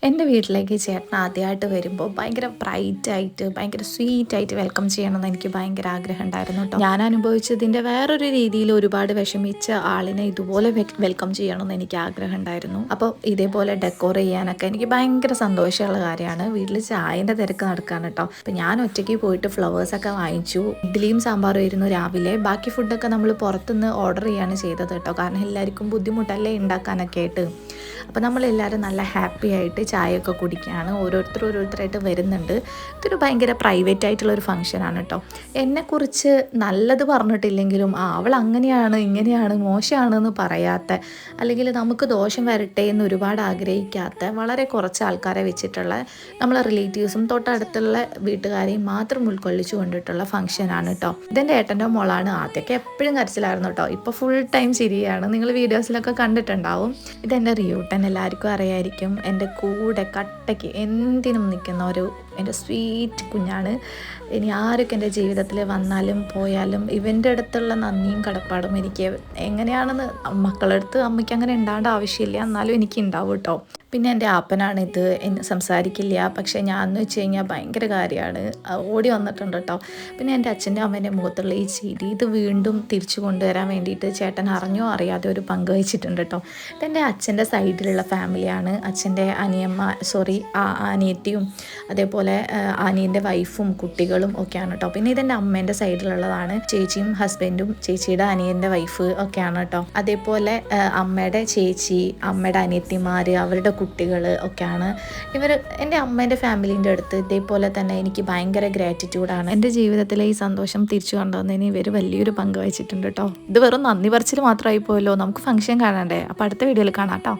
എൻ്റെ വീട്ടിലേക്ക് ചേട്ടൻ ആദ്യമായിട്ട് വരുമ്പോൾ ഭയങ്കര ബ്രൈറ്റായിട്ട് ഭയങ്കര സ്വീറ്റായിട്ട് വെൽക്കം ചെയ്യണമെന്ന് എനിക്ക് ഭയങ്കര ആഗ്രഹം ഉണ്ടായിരുന്നു കേട്ടോ. ഞാൻ അനുഭവിച്ചതിൻ്റെ വേറൊരു രീതിയിൽ ഒരുപാട് വിഷമിച്ച ആളിനെ ഇതുപോലെ വെൽക്കം ചെയ്യണമെന്ന് എനിക്ക് ആഗ്രഹം ഉണ്ടായിരുന്നു. അപ്പോൾ ഇതേപോലെ ഡെക്കോർ ചെയ്യാനൊക്കെ എനിക്ക് ഭയങ്കര സന്തോഷമുള്ള കാര്യമാണ്. വീട്ടിൽ ചായൻ്റെ തിരക്ക് നടക്കാണ് കേട്ടോ. അപ്പോൾ ഞാൻ ഒറ്റയ്ക്ക് പോയിട്ട് ഫ്ലവേഴ്സൊക്കെ വാങ്ങിച്ചു. ഇഡ്ഡലിയും സാമ്പാറും ആയിരുന്നു രാവിലെ. ബാക്കി ഫുഡൊക്കെ നമ്മൾ പുറത്തുനിന്ന് ഓർഡർ ചെയ്യാണ് ചെയ്തത് കേട്ടോ. കാരണം എല്ലാവർക്കും ബുദ്ധിമുട്ടല്ലേ ഉണ്ടാക്കാനൊക്കെ ആയിട്ട്. അപ്പോൾ നമ്മളെല്ലാവരും നല്ല ഹാപ്പി ആയിട്ട് ചായയൊക്കെ കുടിക്കുകയാണ്. ഓരോരുത്തരായിട്ട് വരുന്നുണ്ട്. ഇതൊരു ഭയങ്കര പ്രൈവറ്റ് ആയിട്ടുള്ളൊരു ഫംഗ്ഷനാണ് കേട്ടോ. എന്നെക്കുറിച്ച് നല്ലത് പറഞ്ഞിട്ടില്ലെങ്കിലും അവൾ അങ്ങനെയാണ് ഇങ്ങനെയാണ് മോശമാണെന്ന് പറയാത്ത, അല്ലെങ്കിൽ നമുക്ക് ദോഷം വരട്ടെ എന്ന് ഒരുപാട് ആഗ്രഹിക്കാത്ത വളരെ കുറച്ച് ആൾക്കാരെ വെച്ചിട്ടുള്ള നമ്മളെ റിലേറ്റീവ്സും തൊട്ടടുത്തുള്ള വീട്ടുകാരെയും മാത്രം ഉൾക്കൊള്ളിച്ചു കൊണ്ടിട്ടുള്ള ഫംഗ്ഷനാണ് കേട്ടോ. ഇതെൻ്റെ ഏട്ടൻ്റെ മോളാണ്. ആദ്യമൊക്കെ എപ്പോഴും കരച്ചിലായിരുന്നു കേട്ടോ. ഇപ്പോൾ ഫുൾ ടൈം ചിരിയാണ്. നിങ്ങൾ വീഡിയോസിലൊക്കെ കണ്ടിട്ടുണ്ടാവും. ഇതെൻ്റെ റിയൂട്ടൻ, എല്ലാവർക്കും അറിയായിരിക്കും. എൻ്റെ കൂടെ കട്ടയ്ക്ക് എന്തിനും നിൽക്കുന്ന എൻ്റെ സ്വീറ്റ് കുഞ്ഞാണ്. ഇനി ആരൊക്കെ എൻ്റെ ജീവിതത്തിൽ വന്നാലും പോയാലും ഇവൻ്റെ അടുത്തുള്ള നന്ദിയും കടപ്പാടും എനിക്ക് എങ്ങനെയാണെന്ന് മക്കളടുത്ത് അമ്മയ്ക്ക് അങ്ങനെ ഉണ്ടാവേണ്ട ആവശ്യമില്ല, എന്നാലും എനിക്ക് ഉണ്ടാവും കേട്ടോ. പിന്നെ എൻ്റെ ആപ്പനാണിത്, സംസാരിക്കില്ല, പക്ഷേ ഞാൻ എന്ന് വെച്ച് കഴിഞ്ഞാൽ ഭയങ്കര കാര്യമാണ്, ഓടി വന്നിട്ടുണ്ട് കേട്ടോ. പിന്നെ എൻ്റെ അച്ഛൻ്റെ അമ്മേൻ്റെ മുഖത്തുള്ള ഈ ചിരി ഇത് വീണ്ടും തിരിച്ചു കൊണ്ടുവരാൻ വേണ്ടിയിട്ട് ചേട്ടൻ അറിഞ്ഞോ അറിയാതെ ഒരു പങ്ക് വഹിച്ചിട്ടുണ്ട് കേട്ടോ. ഇതെൻ്റെ അച്ഛൻ്റെ സൈഡിലുള്ള ഫാമിലിയാണ്. അച്ഛൻ്റെ അനിയത്തിയും അതേപോലെ അനിയൻ്റെ വൈഫും കുട്ടികളും ഒക്കെയാണ് കേട്ടോ. പിന്നെ ഇതെൻ്റെ അമ്മേൻ്റെ സൈഡിലുള്ളതാണ്. ചേച്ചിയും ഹസ്ബൻഡും ചേച്ചിയുടെ അനിയൻ്റെ വൈഫ് ഒക്കെയാണ് കേട്ടോ. അതേപോലെ അമ്മയുടെ ചേച്ചി, അമ്മയുടെ അനിയത്തിമാർ, അവരുടെ കുട്ടികൾ ഒക്കെയാണ് ഇവർ. എൻ്റെ അമ്മേൻ്റെ ഫാമിലീൻ്റെ അടുത്ത് ഇതേപോലെ തന്നെ എനിക്ക് ഭയങ്കര ഗ്രാറ്റിറ്റ്യൂഡാണ്. എൻ്റെ ജീവിതത്തിലെ ഈ സന്തോഷം തിരിച്ചു കൊണ്ടുവന്നതിന് ഇവർ വലിയൊരു പങ്ക് വഹിച്ചിട്ടുണ്ട് കേട്ടോ. ഇത് വെറും നന്ദി പറച്ചിൽ മാത്രമായി പോയല്ലോ, നമുക്ക് ഫംഗ്ഷൻ കാണണ്ടേ. അപ്പോൾ അടുത്ത വീഡിയോയിൽ കാണാം കേട്ടോ.